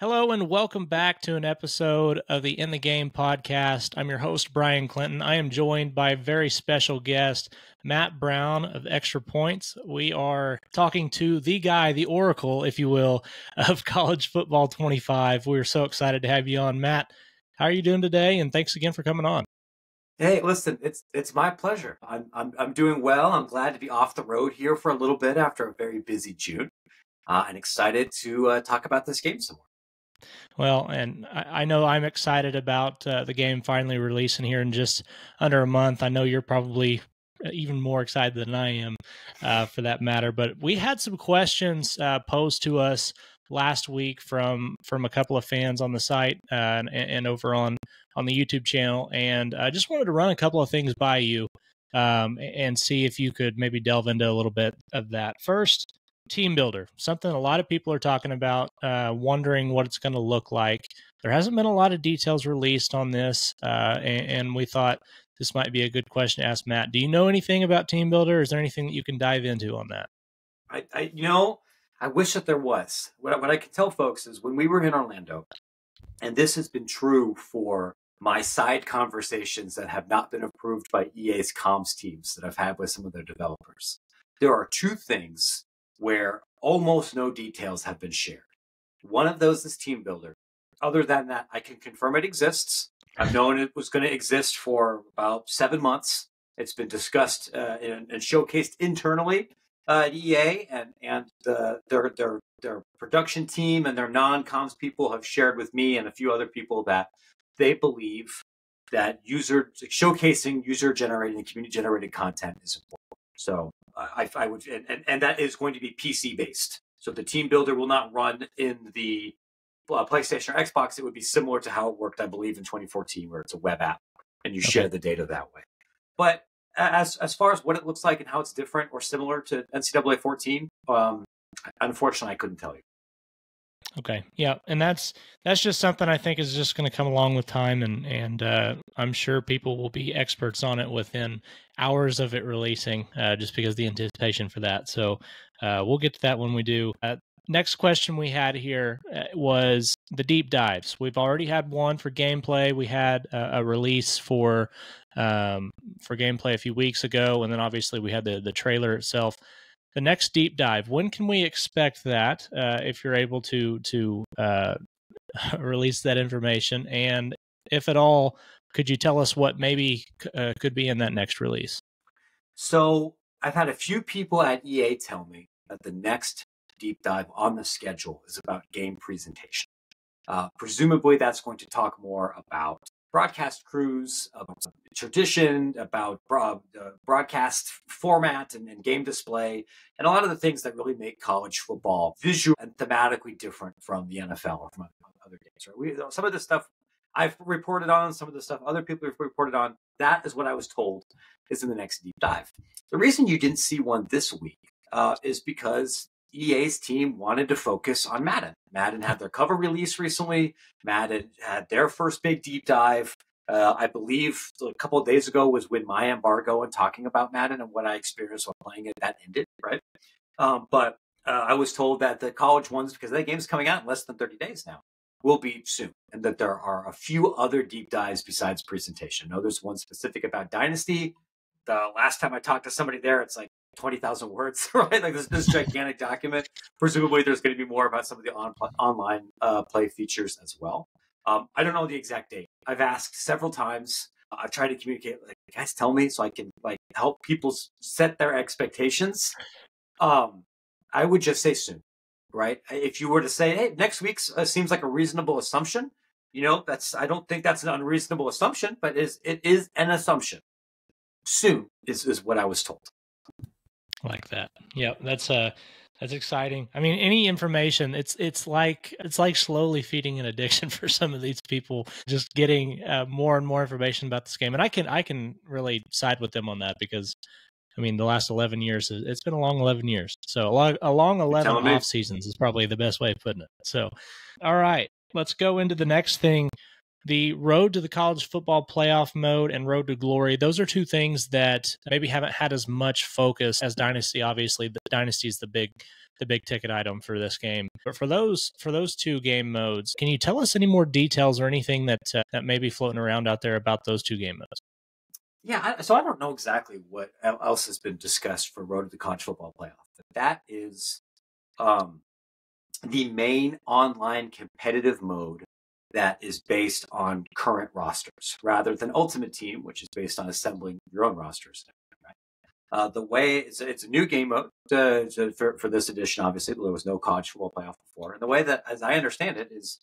Hello and welcome back to an episode of the In the Game podcast. I'm your host, Bryan Clinton. I am joined by a very special guest, Matt Brown of Extra Points. We are talking to the guy, the oracle, if you will, of College Football 25. We're so excited to have you on. Matt, how are you doing today? And thanks again for coming on. Hey, listen, it's my pleasure. I'm doing well. I'm glad to be off the road here for a little bit after a very busy June, and excited to talk about this game some more. Well, and I know I'm excited about the game finally releasing here in just under a month. I know you're probably even more excited than I am for that matter. But we had some questions posed to us last week from a couple of fans on the site and over on the YouTube channel. And I just wanted to run a couple of things by you and see if you could maybe delve into a little bit of that. First, team builder, something a lot of people are talking about, wondering what it's going to look like. There hasn't been a lot of details released on this, and we thought this might be a good question to ask Matt. Do you know anything about team builder? Is there anything that you can dive into on that? I wish that there was. What I can tell folks is when we were in Orlando, and this has been true for my side conversations that have not been approved by EA's comms teams that I've had with some of their developers, there are two things where almost no details have been shared. One of those is Team Builder. Other than that, I can confirm it exists. I've known it was going to exist for about 7 months. It's been discussed and showcased internally at EA, and their production team and their non-comms people have shared with me and a few other people that they believe that showcasing user-generated and community-generated content is important. So I would, and that is going to be PC based. So the team builder will not run in the PlayStation or Xbox. It would be similar to how it worked, I believe, in 2014, where it's a web app and you share the data that way. But as far as what it looks like and how it's different or similar to NCAA 14, unfortunately, I couldn't tell you. Okay. Yeah. And that's just something I think is just going to come along with time. And I'm sure people will be experts on it within hours of it releasing, just because of the anticipation for that. So we'll get to that when we do. Next question we had here was the deep dives. We've already had one for gameplay. We had a release for gameplay a few weeks ago. And then obviously we had the trailer itself. The next deep dive, when can we expect that, if you're able to release that information? And if at all, could you tell us what maybe could be in that next release? So I've had a few people at EA tell me that the next deep dive on the schedule is about game presentation. Presumably that's going to talk more about broadcast crews, about tradition, about broadcast format and game display, and a lot of the things that really make college football visual and thematically different from the NFL or from other games. Right? Some of the stuff I've reported on, some of the stuff other people have reported on, that is what I was told is in the next deep dive. The reason you didn't see one this week is because EA's team wanted to focus on Madden. Madden had their cover release recently. Madden had their first big deep dive. I believe a couple of days ago was when my embargo and talking about Madden and what I experienced while playing it, that ended, right? But I was told that the college ones, because that game's coming out in less than 30 days now, will be soon. And that there are a few other deep dives besides presentation. I know there's one specific about Dynasty. The last time I talked to somebody there, it's like 20,000 words, right? Like this gigantic document. Presumably there's going to be more about some of the online play features as well. I don't know the exact date. I've asked several times. I've tried to communicate, like, guys, tell me so I can help people set their expectations. I would just say soon, right? If you were to say, hey, next week seems like a reasonable assumption, I don't think that's an unreasonable assumption, but it is an assumption. Soon is what I was told. Like that. Yeah, that's exciting. I mean, any information, it's like slowly feeding an addiction for some of these people, just getting more and more information about this game. And I can really side with them on that because, I mean, the last 11 years, it's been a long 11 years. So a long 11 off seasons is probably the best way of putting it. So, all right, let's go into the next thing. the road to the college football playoff mode and road to glory, those are two things that maybe haven't had as much focus as Dynasty. Obviously, the Dynasty is the big ticket item for this game. But for those two game modes, can you tell us any more details or anything that may be floating around out there about those two game modes? Yeah, so I don't know exactly what else has been discussed for Road to the College Football Playoff, but that is the main online competitive mode that is based on current rosters rather than Ultimate Team, which is based on assembling your own rosters. Right? The way it's a new game mode for this edition. Obviously, there was no college football playoff before, and the way that, as I understand it, is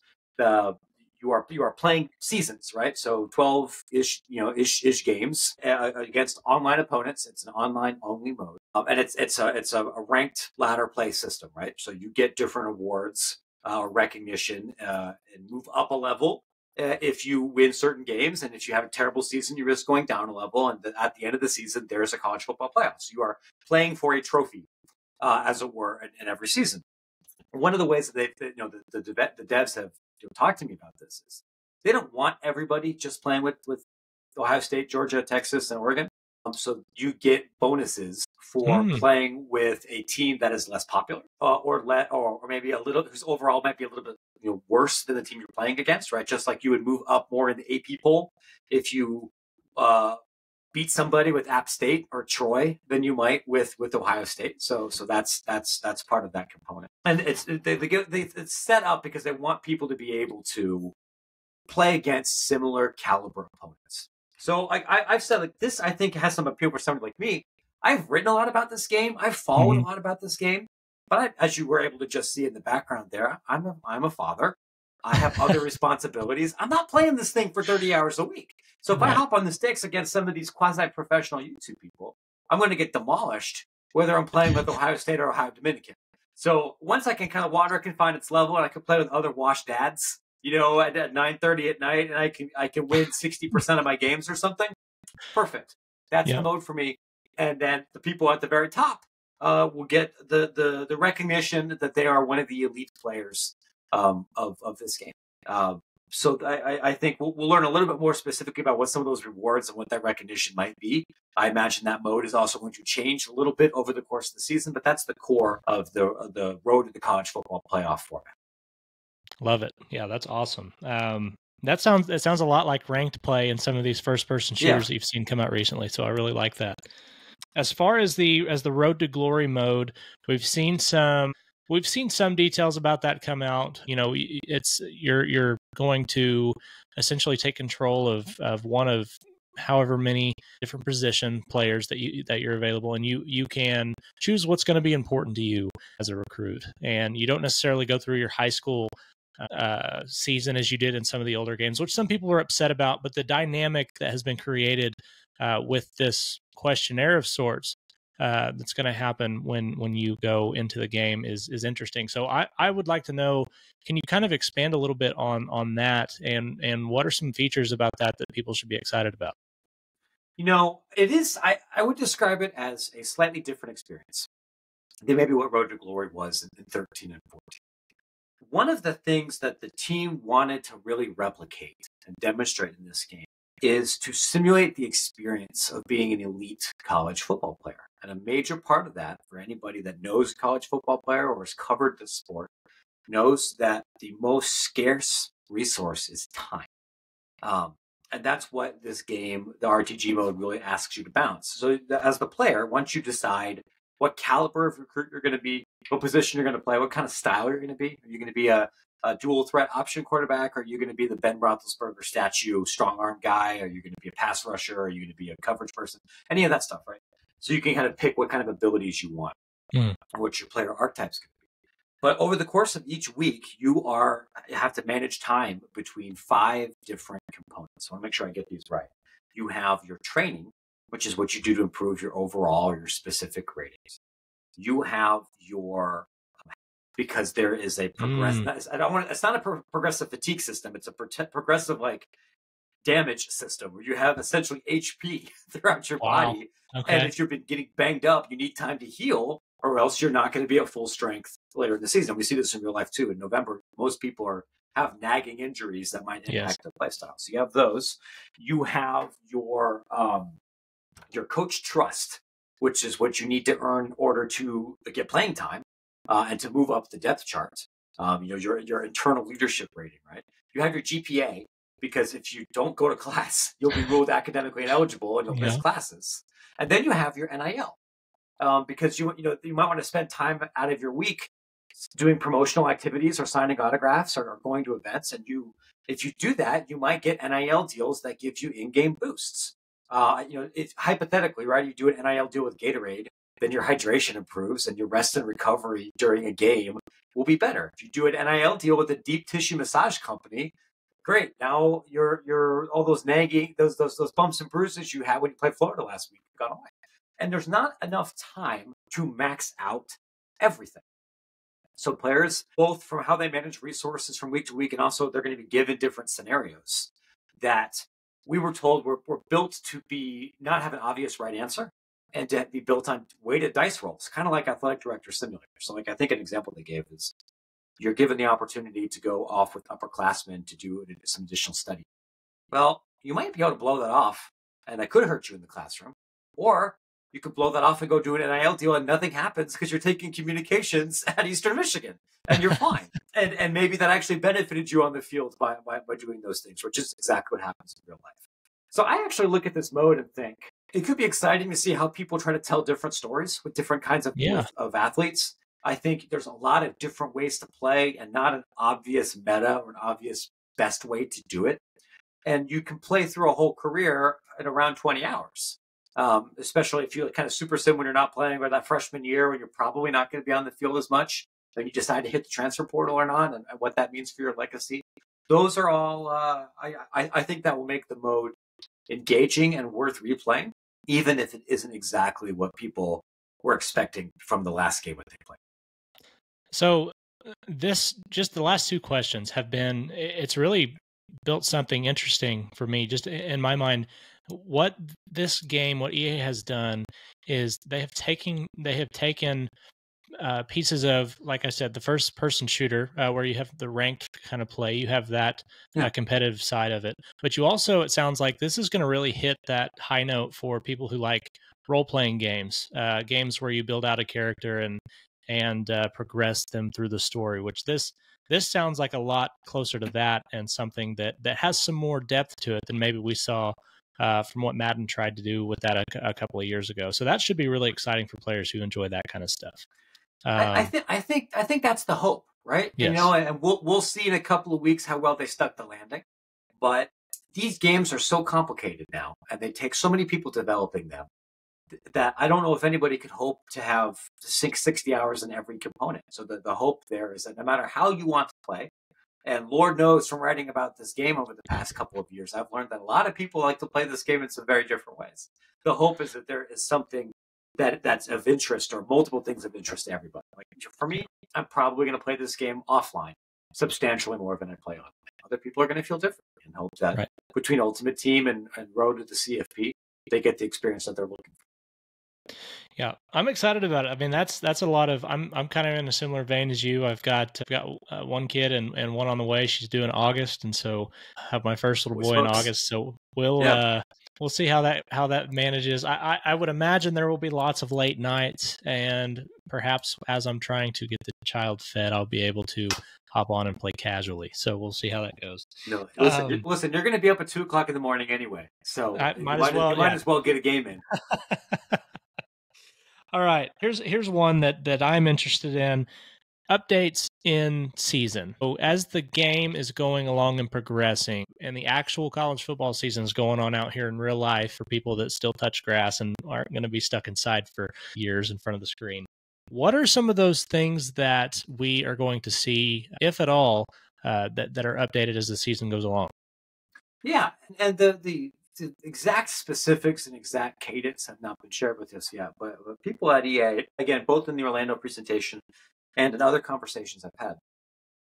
you are playing seasons, right? So 12-ish games against online opponents. It's an online only mode, and it's a ranked ladder play system, right? So you get different awards or recognition and move up a level if you win certain games, and if you have a terrible season, you risk going down a level. And at the end of the season, there's a college football playoff. So you are playing for a trophy, as it were, in every season. One of the ways that the devs have talked to me about this is they don't want everybody just playing with Ohio State, Georgia, Texas, and Oregon. So you get bonuses for playing with a team that is less popular, or maybe a little, whose overall might be a little bit worse than the team you're playing against, right? Just like you would move up more in the AP poll if you beat somebody with App State or Troy than you might with Ohio State. So that's part of that component, and it's set up because they want people to be able to play against similar caliber opponents. So I've said, like, this, I think, has some appeal for somebody like me. I've written a lot about this game. I've followed a lot about this game. But as you were able to just see in the background there, I'm a father. I have other responsibilities. I'm not playing this thing for 30 hours a week. So if I hop on the sticks against some of these quasi-professional YouTube people, I'm going to get demolished, whether I'm playing with Ohio State or Ohio Dominican. So once I can kind of water can find its level, and I can play with other washed dads, at 9:30 at night, and I can win 60% of my games or something. Perfect. That's the mode for me. And then the people at the very top will get the recognition that they are one of the elite players of this game. So I think we'll learn a little bit more specifically about what some of those rewards and what that recognition might be. I imagine that mode is also going to change a little bit over the course of the season, but that's the core of the road to the college football playoff format. Love it. Yeah, that's awesome. It sounds a lot like ranked play in some of these first-person shooters that you've seen come out recently. So I really like that. As far as the road to glory mode, we've seen some details about that come out. It's you're going to essentially take control of one of however many different position players that you're available, and you can choose what's going to be important to you as a recruit. And you don't necessarily go through your high school season as you did in some of the older games, which some people are upset about. But the dynamic that has been created with this questionnaire of sorts that's going to happen when you go into the game is interesting. So I would like to know, can you kind of expand a little bit on that, and what are some features about that people should be excited about? It is, I would describe it as a slightly different experience than maybe what Road to Glory was in 13 and 14. One of the things that the team wanted to really replicate and demonstrate in this game is to simulate the experience of being an elite college football player. And a major part of that, for anybody that knows a college football player or has covered the sport, knows that the most scarce resource is time. And that's what this game, the RTG mode, really asks you to balance. So as the player, once you decide what caliber of recruit you're going to be, what position you're going to play, what kind of style you're going to be, are you going to be a dual threat option quarterback? Are you going to be the Ben Roethlisberger statue strong arm guy? Are you going to be a pass rusher? Are you going to be a coverage person? Any of that stuff, right? So you can kind of pick what kind of abilities you want, or what your player archetypes could be. But over the course of each week, you have to manage time between 5 different components. So I want to make sure I get these right. You have your training, which is what you do to improve your overall or your specific ratings. You have because there is a progressive. It's not a progressive fatigue system. It's a progressive damage system where you have essentially HP throughout your body. Okay. And if you've been getting banged up, you need time to heal, or else you're not going to be at full strength later in the season. We see this in real life too. In November, most people are have nagging injuries that might Yes. impact their lifestyle. So you have those. You have your coach trust, which is what you need to earn in order to get playing time and to move up the depth chart. Your internal leadership rating, right? You have your GPA, because if you don't go to class, you'll be ruled academically ineligible and you'll miss Yeah. classes. And then you have your NIL, because you might want to spend time out of your week doing promotional activities or signing autographs or going to events. And if you do that, you might get NIL deals that give you in-game boosts. It's hypothetically, right? You do an NIL deal with Gatorade, then your hydration improves and your rest and recovery during a game will be better. If you do an NIL deal with a deep tissue massage company, great. Now your all those nagging, those bumps and bruises you had when you played Florida last week have gone away. And there's not enough time to max out everything. So players, both from how they manage resources from week to week, and also they're going to be given different scenarios that we were told were built to be not have an obvious right answer and to be built on weighted dice rolls, kind of like athletic director simulators. So like I think an example they gave is you're given the opportunity to go off with upperclassmen to do some additional study. Well, you might be able to blow that off, and that could hurt you in the classroom. Or you could blow that off and go do an NIL deal and nothing happens because you're taking communications at Eastern Michigan and you're fine. And maybe that actually benefited you on the field by doing those things, which is exactly what happens in real life. So I actually look at this mode and think it could be exciting to see how people try to tell different stories with different kinds of athletes. I think there's a lot of different ways to play and not an obvious meta or an obvious best way to do it. And you can play through a whole career in around 20 hours. Especially if you kind of super sim when you're not playing, or that freshman year when you're probably not going to be on the field as much, then you decide to hit the transfer portal or not, and what that means for your legacy. Those are all, I think that will make the mode engaging and worth replaying, even if it isn't exactly what people were expecting from the last game that they played. So just the last two questions it's really built something interesting for me, just in my mind. What EA has done is they have taken pieces of, like I said, the first person shooter, where you have the ranked kind of play, you have that competitive side of it, but you also, it sounds like this is going to really hit that high note for people who like role playing games, games where you build out a character and progress them through the story, which this sounds like a lot closer to that, and something that has some more depth to it than maybe we saw from what Madden tried to do with that a couple of years ago. So that should be really exciting for players who enjoy that kind of stuff. I think that's the hope, right? Yes. And we'll see in a couple of weeks how well they stuck the landing. But these games are so complicated now, and they take so many people developing them, that I don't know if anybody could hope to have 60 hours in every component. So the hope there is that no matter how you want to play, and Lord knows from writing about this game over the past couple of years, I've learned that a lot of people like to play this game in some very different ways. The hope is that there is something that's of interest, or multiple things of interest to everybody. Like for me, I'm probably going to play this game offline substantially more than I play online. Other people are going to feel different, and hope that between Ultimate Team and Road to the CFP, they get the experience that they're looking for. Yeah, I'm excited about it. I mean, that's a lot of. I'm kind of in a similar vein as you. I've got one kid and one on the way. She's due in August, and so I have my first little boy in August. So we'll see how that manages. I would imagine there will be lots of late nights, and perhaps as I'm trying to get the child fed, I'll be able to hop on and play casually. So we'll see how that goes. No, listen, you're going to be up at 2:00 in the morning anyway, so you might as well get a game in. All right, here's one that I'm interested in. Updates in season. So as the game is going along and progressing, and the actual college football season is going on out here in real life for people that still touch grass and aren't going to be stuck inside for years in front of the screen, what are some of those things that we are going to see, if at all, that are updated as the season goes along? Yeah, and the exact specifics and exact cadence have not been shared with us yet, but people at EA, again, both in the Orlando presentation and in other conversations I've had,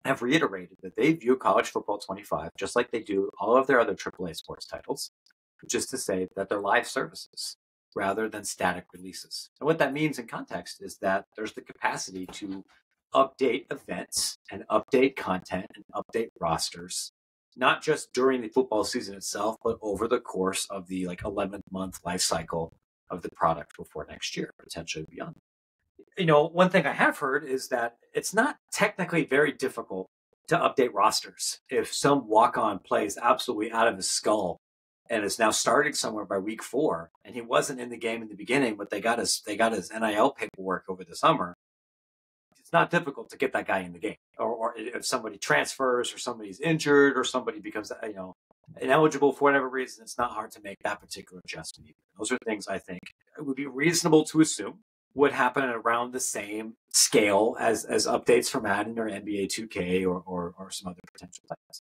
have reiterated that they view College Football 25 just like they do all of their other AAA sports titles, which is to say that they're live services rather than static releases. And what that means in context is that there's the capacity to update events and update content and update rosters, not just during the football season itself, but over the course of the 11th month life cycle of the product before next year, potentially beyond. One thing I have heard is that it's not technically very difficult to update rosters. If some walk-on plays absolutely out of his skull and is now starting somewhere by week 4, and he wasn't in the game in the beginning, but they got his NIL paperwork over the summer, it's not difficult to get that guy in the game. Or if somebody transfers, or somebody's injured, or somebody becomes ineligible for whatever reason, it's not hard to make that particular adjustment either. Those are things I think it would be reasonable to assume would happen around the same scale as updates for Madden or NBA 2K or some other potential types.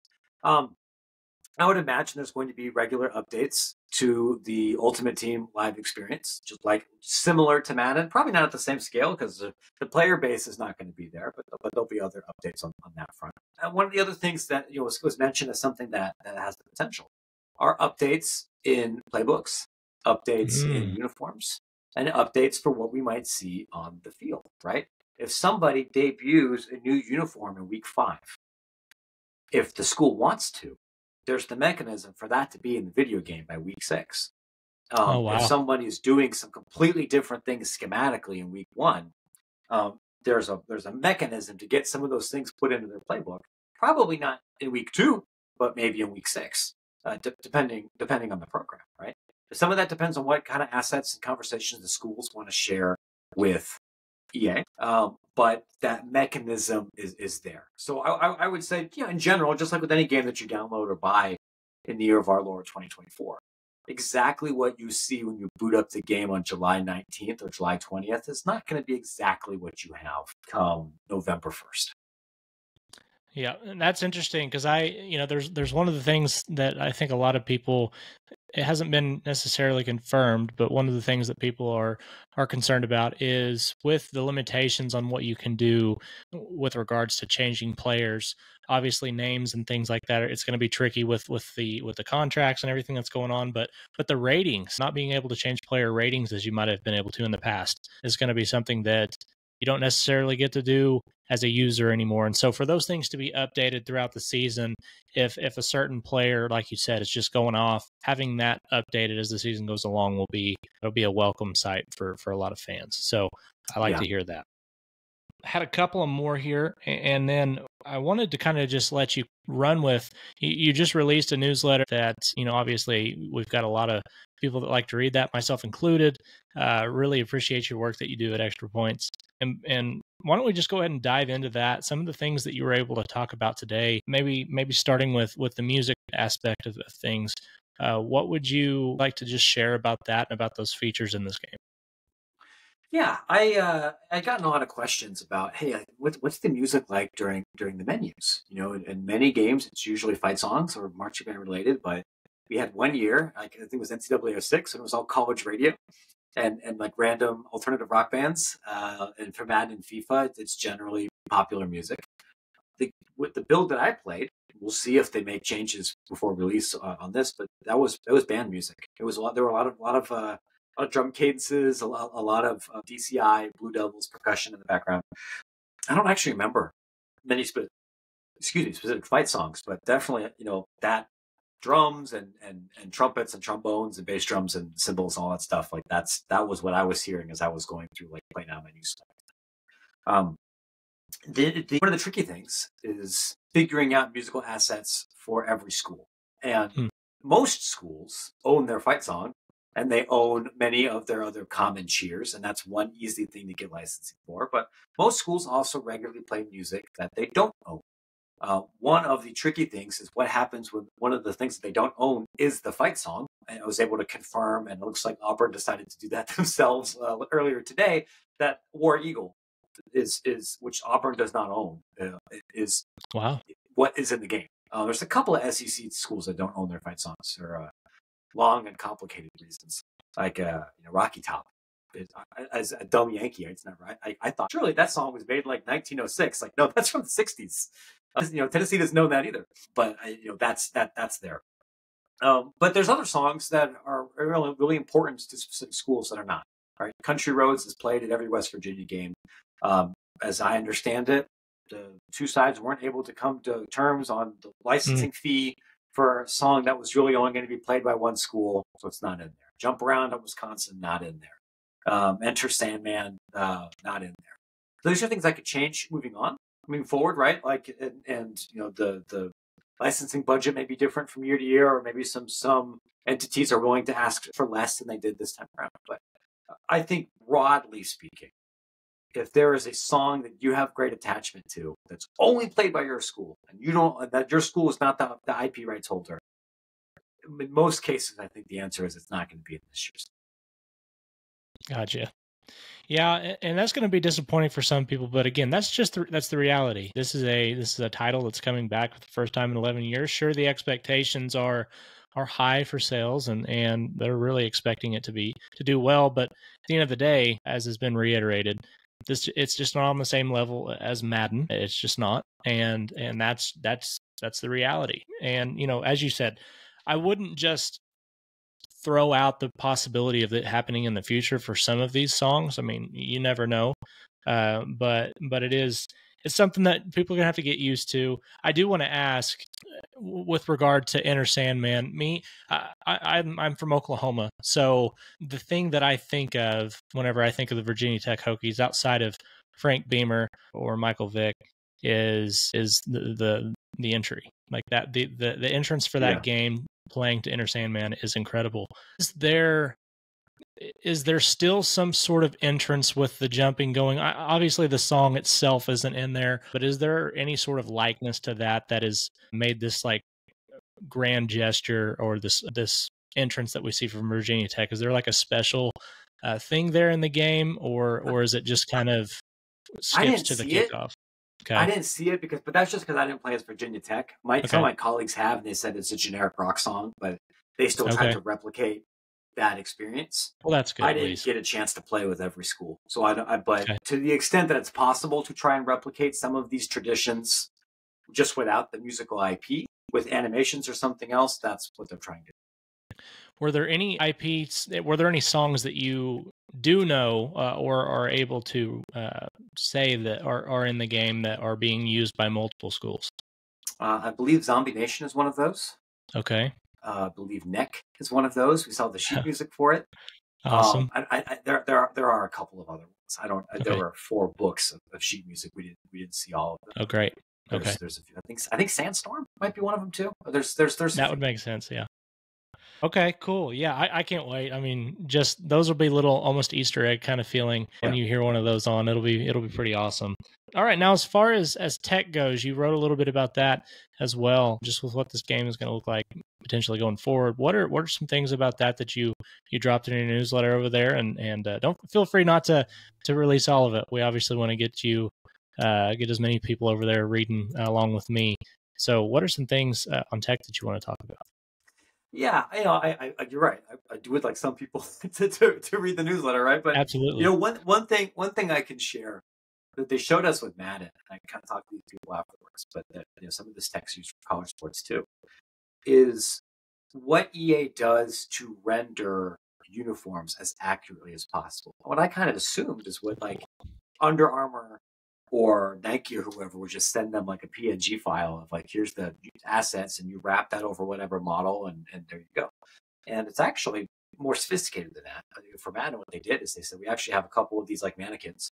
I would imagine there's going to be regular updates to the Ultimate Team live experience, just similar to Madden, probably not at the same scale because the player base is not going to be there, but there'll be other updates on that front. And one of the other things that was mentioned as something that has the potential are updates in playbooks, updates in uniforms, and updates for what we might see on the field, right? If somebody debuts a new uniform in week 5, if the school wants to, there's the mechanism for that to be in the video game by week 6. If somebody is doing some completely different things schematically in week 1, there's a mechanism to get some of those things put into their playbook. Probably not in week 2, but maybe in week 6, depending on the program, right? Some of that depends on what kind of assets and conversations the schools want to share with EA. But that mechanism is there. So I would say, in general, just like with any game that you download or buy in the year of our Lord 2024, exactly what you see when you boot up the game on July 19th or July 20th is not going to be exactly what you have come November 1st. Yeah, and that's interesting because there's one of the things that I think a lot of people, it hasn't been necessarily confirmed, but one of the things that people are concerned about is with the limitations on what you can do with regards to changing players. Obviously, names and things like that, it's going to be tricky with the contracts and everything that's going on. But the ratings, not being able to change player ratings as you might have been able to in the past, is going to be something that you don't necessarily get to do as a user anymore. And so for those things to be updated throughout the season, if a certain player, like you said, is just going off, having that updated as the season goes along it'll be a welcome sight for a lot of fans. So I like to hear that. I had a couple of more here, and then I wanted to kind of just let you run with, you just released a newsletter that, obviously we've got a lot of people that like to read that, myself included. Really appreciate your work that you do at Extra Points. And why don't we just go ahead and dive into that? Some of the things that you were able to talk about today, maybe starting with the music aspect of things. What would you like to just share about that and about those features in this game? Yeah, I gotten a lot of questions about, hey, what's the music like during the menus? In many games, it's usually fight songs or marching band related, but we had one year, I think it was NCAA 06, and it was all college radio and like random alternative rock bands. And for Madden and FIFA, it's generally popular music. With the build that I played, we'll see if they make changes before release on this, but that was band music. It was a lot. There were a lot of drum cadences, a lot of DCI, Blue Devils percussion in the background. I don't actually remember many specific fight songs, but definitely, that drums and trumpets and trombones and bass drums and cymbals and all that stuff, that was what I was hearing as I was going through playing out menus. One of the tricky things is figuring out musical assets for every school. And most schools own their fight song, and they own many of their other common cheers, and that's one easy thing to get licensing for. But most schools also regularly play music that they don't own. One of the tricky things is what happens when one of the things that they don't own is the fight song. And I was able to confirm, and it looks like Auburn decided to do that themselves earlier today, that War Eagle is which Auburn does not own, is what is in the game. There's a couple of SEC schools that don't own their fight songs for long and complicated reasons, like Rocky Top. As a dumb Yankee, it's not right. I thought surely that song was made 1906. No, that's from the 60s. Tennessee doesn't know that either. But that's there. But there's other songs that are really, really important to specific schools that are not. Right, Country Roads is played at every West Virginia game. as I understand it, the two sides weren't able to come to terms on the licensing fee for a song that was really only going to be played by one school, so it's not in there. Jump Around at Wisconsin, not in there. Enter Sandman, not in there. Those are things I could change moving forward, right? Like, and the licensing budget may be different from year to year, or maybe some entities are willing to ask for less than they did this time around. But I think broadly speaking, if there is a song that you have great attachment to that's only played by your school, and that your school is not the IP rights holder, in most cases, I think the answer is it's not going to be in this year's. Gotcha. Yeah, and that's going to be disappointing for some people, but again, that's the reality. This is a title that's coming back for the first time in 11 years. Sure, the expectations are high for sales, and they're really expecting it to do well. But at the end of the day, as has been reiterated, it's just not on the same level as Madden. It's just not, and that's the reality. And as you said, I wouldn't just throw out the possibility of it happening in the future for some of these songs. I mean, you never know. But it's something that people are gonna have to get used to. I do want to ask, with regard to Enter Sandman, I'm from Oklahoma, so the thing that I think of whenever I think of the Virginia Tech Hokies, outside of Frank Beamer or Michael Vick, is the entry, like that, the entrance for that game, playing to Enter Sandman, is incredible. Is there still some sort of entrance with the jumping going? Obviously, the song itself isn't in there, but is there any sort of likeness to that has made this like grand gesture, or this entrance that we see from Virginia Tech? Is there like a special thing there in the game, or is it just kind of skips to the kickoff? Okay. I didn't see it but that's just because I didn't play as Virginia Tech. Some of my colleagues have, and they said it's a generic rock song, but they still tried to replicate that experience. Well, that's good. I didn't get a chance to play with every school, so to the extent that it's possible to try and replicate some of these traditions just without the musical IP, with animations or something else, that's what they're trying to do. Were there any IPs? Were there any songs that you do know or are able to say that are in the game that are being used by multiple schools? I believe Zombie Nation is one of those. Okay. I believe Neck is one of those. We saw the sheet music for it. Awesome. There are a couple of other ones. There were 4 books of sheet music. We didn't see all of them. Oh, great. There's a few. I think Sandstorm might be one of them too. There's that would make sense. Yeah. Okay, cool. Yeah, I can't wait. I mean, just those will be little almost Easter egg kind of feeling when you hear one of those on. It'll be pretty awesome. All right, now as far as tech goes, you wrote a little bit about that as well, just with what this game is going to look like potentially going forward. What are some things about that you dropped in your newsletter over there? And don't feel free not to release all of it. We obviously want to get as many people over there reading along with me. So what are some things on tech that you want to talk about? Yeah, you're right. I do would like some people to read the newsletter, right? But absolutely, one thing I can share that they showed us with Madden, and I kind of talked to these people afterwards, but that some of this tech's used for college sports too, is what EA does to render uniforms as accurately as possible. What I kind of assumed is what like Under Armour or Nike or whoever would just send them like a PNG file of like, here's the assets, and you wrap that over whatever model, and there you go. And it's actually more sophisticated than that. For Madden, what they did is they said, we actually have a couple of these like mannequins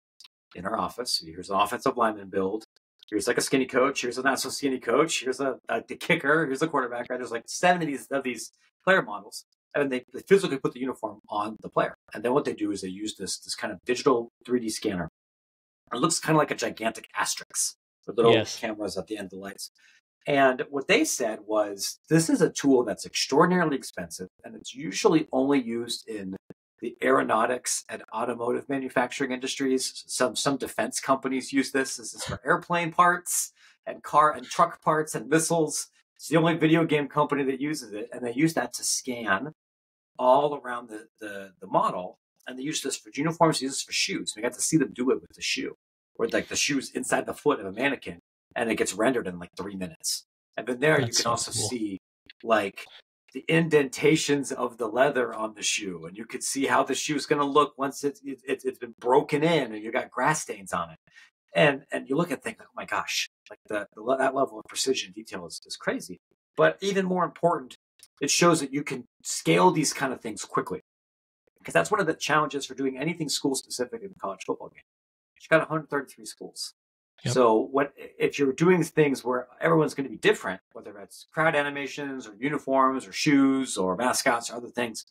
in our office. Here's an offensive lineman build. Here's like a skinny coach. Here's a not so skinny coach. Here's the kicker. Here's the quarterback. Right? There's like 7 of these player models. And they physically put the uniform on the player. And then what they do is they use this kind of digital 3D scanner. It looks kind of like a gigantic asterisk with little cameras at the end of the lights. And what they said was, this is a tool that's extraordinarily expensive, and it's usually only used in the aeronautics and automotive manufacturing industries. Some defense companies use this. This is for airplane parts and car and truck parts and missiles. It's the only video game company that uses it, and they use that to scan all around the model. And they use this for uniforms, they use this for shoes. We got to see them do it with the shoe, where like the shoe's inside the foot of a mannequin, and it gets rendered in like 3 minutes. And then you can also see like the indentations of the leather on the shoe, and you could see how the shoe's going to look once it's been broken in, and you got grass stains on it. And you look at things like, oh my gosh, like that level of precision detail is crazy. But even more important, it shows that you can scale these kind of things quickly. Because that's one of the challenges for doing anything school specific in the college football game. You've got 133 schools. Yep. So what if you're doing things where everyone's going to be different, whether that's crowd animations or uniforms or shoes or mascots or other things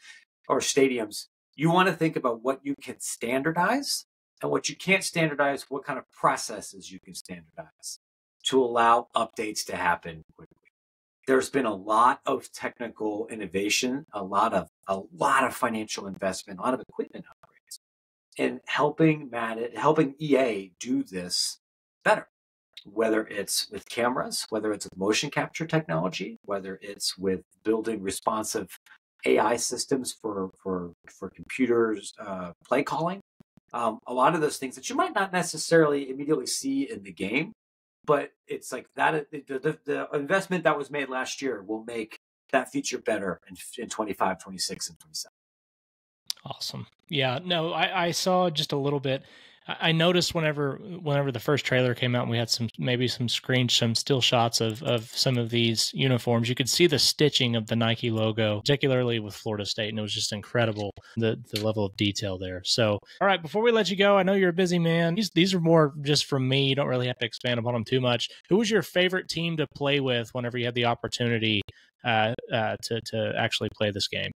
or stadiums, you want to think about what you can standardize and what you can't standardize, what kind of processes you can standardize to allow updates to happen quickly. There's been a lot of technical innovation, a lot of financial investment, a lot of equipment upgrades in helping EA do this better. Whether it's with cameras, whether it's with motion capture technology, whether it's with building responsive AI systems for computers play calling, a lot of those things that you might not necessarily immediately see in the game, but it's like that the investment that was made last year will make that feature better in 25, 26, and 27. Awesome. Yeah, no, I saw just a little bit. I noticed whenever the first trailer came out and we had some still shots of some of these uniforms, you could see the stitching of the Nike logo, particularly with Florida State, and it was just incredible, the level of detail there. So, all right, before we let you go, I know you're a busy man. These are more just from me. You don't really have to expand upon them too much. Who was your favorite team to play with whenever you had the opportunity to actually play this game?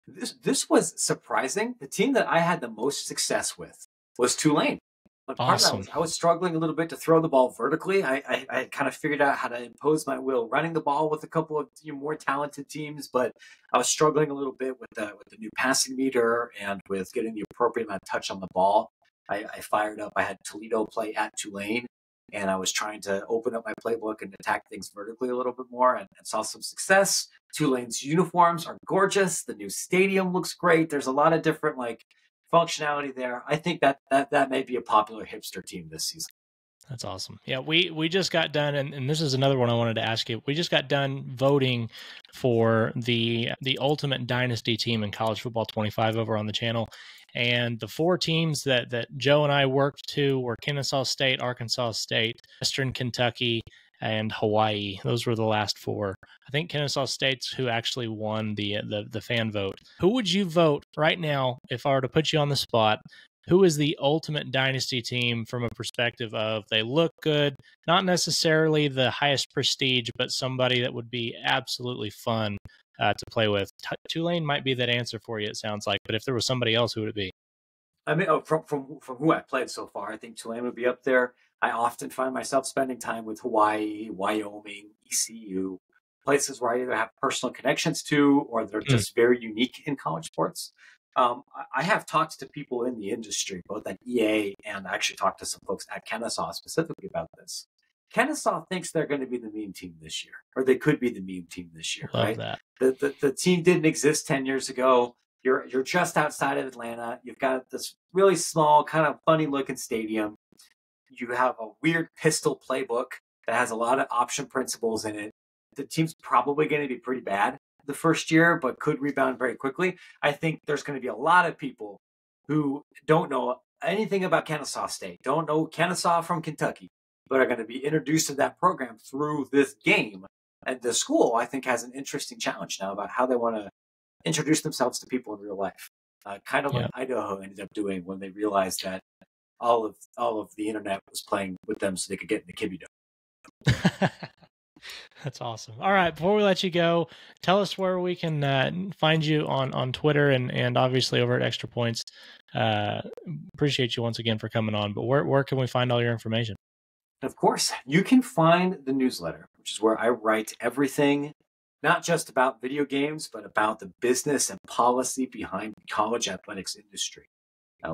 This was surprising. The team that I had the most success with was Tulane. But part of that was I was struggling a little bit to throw the ball vertically. I kind of figured out how to impose my will running the ball with a couple of more talented teams, but I was struggling a little bit with the new passing meter and with getting the appropriate amount of touch on the ball. I fired up. I had Toledo play at Tulane, and I was trying to open up my playbook and attack things vertically a little bit more, and saw some success. Tulane's uniforms are gorgeous. The new stadium looks great. There's a lot of different functionality there. I think that may be a popular hipster team this season. That's awesome. Yeah, we just got done, and this is another one I wanted to ask you. We just got done voting for the ultimate Dynasty team in college football 25 over on the channel. And the four teams that Joe and I worked to were Kennesaw State, Arkansas State, Western Kentucky, and Hawaii. Those were the last four. I think Kennesaw State's who actually won the fan vote. Who would you vote right now if I were to put you on the spot? Who is the ultimate Dynasty team from a perspective of they look good, not necessarily the highest prestige, but somebody that would be absolutely fun to play with? Tulane might be that answer for you, it sounds like, but if there was somebody else, who would it be? I mean, from who I played so far, I think Tulane would be up there. I often find myself spending time with Hawaii, Wyoming, ECU, places where I either have personal connections to or they're just very unique in college sports. I have talked to people in the industry, both at EA and I actually talked to some folks at Kennesaw specifically about this. Kennesaw thinks they're going to be the meme team this year, or they could be the meme team this year, Love right? that. The team didn't exist 10 years ago. You're just outside of Atlanta. You've got this really small, kind of funny looking stadium. You have a weird pistol playbook that has a lot of option principles in it. The team's probably going to be pretty bad the first year, but could rebound very quickly. I think there's going to be a lot of people who don't know anything about Kennesaw State, don't know Kennesaw from Kentucky, but are going to be introduced to that program through this game. And the school, I think, has an interesting challenge now about how they want to introduce themselves to people in real life. Kind of like Idaho ended up doing when they realized that all of the internet was playing with them so they could get in the Kibby Dome. That's awesome. All right, before we let you go, tell us where we can find you on Twitter and obviously over at Extra Points. Appreciate you once again for coming on, but where can we find all your information? Of course, you can find the newsletter, which is where I write everything, not just about video games, but about the business and policy behind the college athletics industry.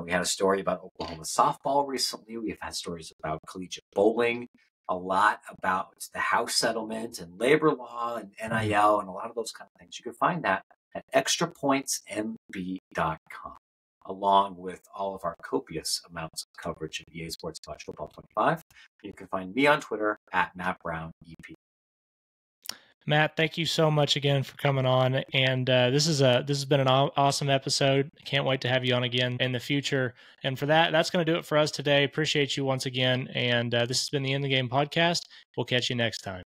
We had a story about Oklahoma softball recently. We've had stories about collegiate bowling, a lot about the House settlement and labor law and NIL and a lot of those kind of things. You can find that at extrapointsmb.com, along with all of our copious amounts of coverage of EA Sports College Football 25. You can find me on Twitter at MattBrownEP. Matt, thank you so much again for coming on. And this has been an awesome episode. Can't wait to have you on again in the future. And for that's going to do it for us today. Appreciate you once again. And this has been the In the Game podcast. We'll catch you next time.